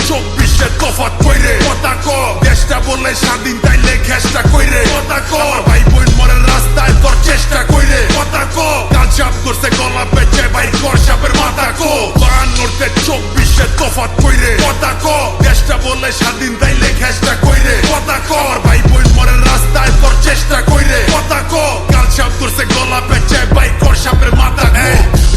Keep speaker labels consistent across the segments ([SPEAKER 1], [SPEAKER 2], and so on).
[SPEAKER 1] চব্বিশে তফাৎ কইরে কথা ক দেশটা বলে স্বাধীন তাইলে ঘেসটা কইরে কথা ক ভাই বোন মরে রাস্তায় তোর চেষ্টা কইরে কথা ক কাল চাপ করছে গলা পেঁচে বাইর কর সাপের মাথা ক 52তে 24-এ তফাৎ কইরে কথা ক দেশটা বলে স্বাধীন তাইলে ঘেসটা কইরে কথা ক ভাই বোন মরে রাস্তায় তোর চেষ্টা কইরে কথা ক কাল চাপ করছে গলা পেঁচে বাইর কর সাপের মাথা ক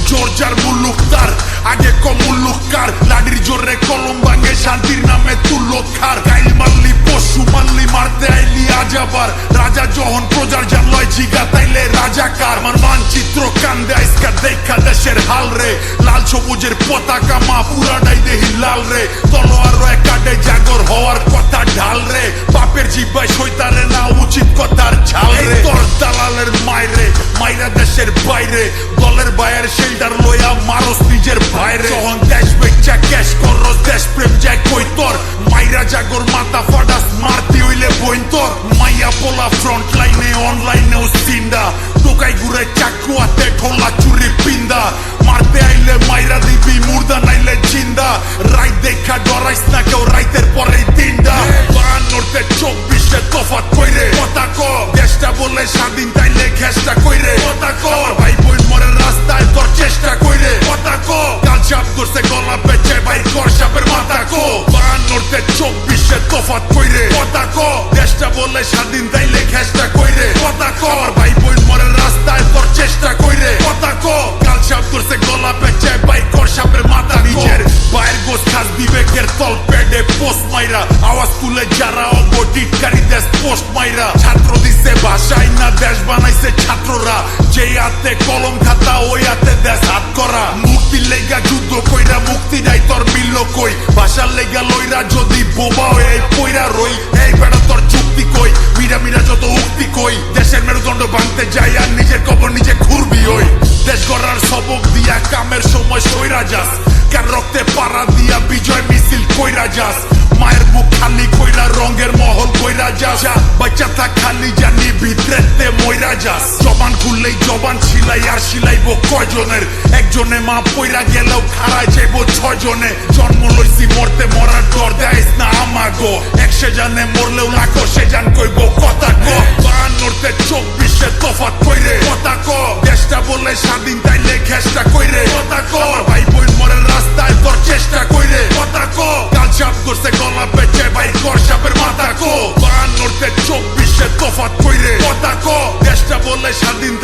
[SPEAKER 1] জোরজার মুল্লুক তার আগে কমুল্লুক কার লাডির জোরে কলম ভাঙে শান্তির নামে তুল্লো খার গাইল মারলি পশু মারলি মারতে আইলি আজ আবার রাজা যখন প্রজার জানলয় জিগা তাইলে রাজাকার আমার মানচিত্র কান্দে আইসকা দেখা দেশের হাল রে লাল সবুজের পতাকা মা পুরাটাই দেহি লাল রে তলোয়ার রয়ে কাটে জাগর হওয়ার কথা ঢাল রে বাপের জিব্বায় শৈতারে না উচিত কথার ঝাল রে তোর দালালের মাইরে মাইরা দেশের বাইরে দলের বাইরের শেল্টার লইয়া মারস নিজের ভাইরে যখন দেশ বেচা ক্যাশ করস দেশ প্রেম যায় কই তোর মাইরা জাগর মাথা ফাটাস মারতি হইলে বইন তোর মাইয়া পোলা ফ্রন্ট লাইনে অনলাইনেও সিন্ডা টোকাই ঘুরে চাকু হাতে ঠোলা চুরি পিন্দা মারতে আইলে মাইরা দিবি মুর্দা নাইলে জিন্দা রাইত দেখা ডরাইস না কেউ রাইতের পরেই তিনটা 52তে 24-এ তফাৎ কইরে কথা ক দেশটা বলে স্বাধীন তাইলে ঘেসটা কইরে কথা ক ভাই বোন মরে রাস্তায় তোর চেষ্টা কইরে কথা ক কাল চাপ করছে গলা পেঁচে বাইর কর সাপের মাথা ক 52তে 24-এ তফাৎ কইরে কথা ক দেশটা বলে স্বাধীন তাইলে ঘেসটা কইরে কথা ক ভাই বোন মরে রাস্তায় তোর চেষ্টা কইরে কথা ক কাল চাপ করছে গলা পেঁচে বাইর কর সাপের মাথা নিজের বাইর গোস খাস বিবেকের তল পেডে পোস্ট মাইরা আওয়াজ তুলে যারা অবডিটকারী দেশ পোস্ট মাইরা ছাত্র দিছে ভাষাই না দেশ বানাইছে ছাত্ররা যে হাতে কলম খাতা ওই হাতে দেশ হাত করা মুক্তির লেগা যুদ্ধ কইরা মুক্তি নাই তোর মিলল কই ভাষার লেগা লইরা যদি বোবা হয়ে এই পইরা রই এই বেড়া তোর চুক্তি কই মিরা মিরা যত উক্তি কই দেশের মেরুদণ্ড ভাঙতে যাই আর নিজের কবর নিজে ঘুরবি ওই দেশ গড়ার সবক দিয়া কামের সময় সইরা যাস কার রক্তে পাড়া দিয়া বিজয় মিছিল কইরা যাস মায়ের মুখ খালি কইরা রঙের মহল কইরা যাস বাচ্চা থাক খালি জানি ভিতরেতে মইরা যাস জবান খুললেই জবান ছিলাই আর সিলাইব কয়জনের একজনে মা পইরা গেলেও খাড়ায় যাইব 6 জনে জন্ম লইছি মরতে মরার ডর দেয়স না আমাগো একশে জানে মরলেও লাখো সে জান কইব কথা ক 52তে 24-এ তফাৎ কইরে কথা ক দেশটা বলে স্বাধীন তাইলে ঘেসটা কইরে কথা ক ভাই বোন মরে রাস্তায় তোর চেষ্টা কইরে কথা ক কাল চাপ করছে গলা পেঁচে বাইর কর সাপের মাথা ক 52তে 24-এ তফাৎ কইরে কথা ক দেশটা বলে স্বাধীন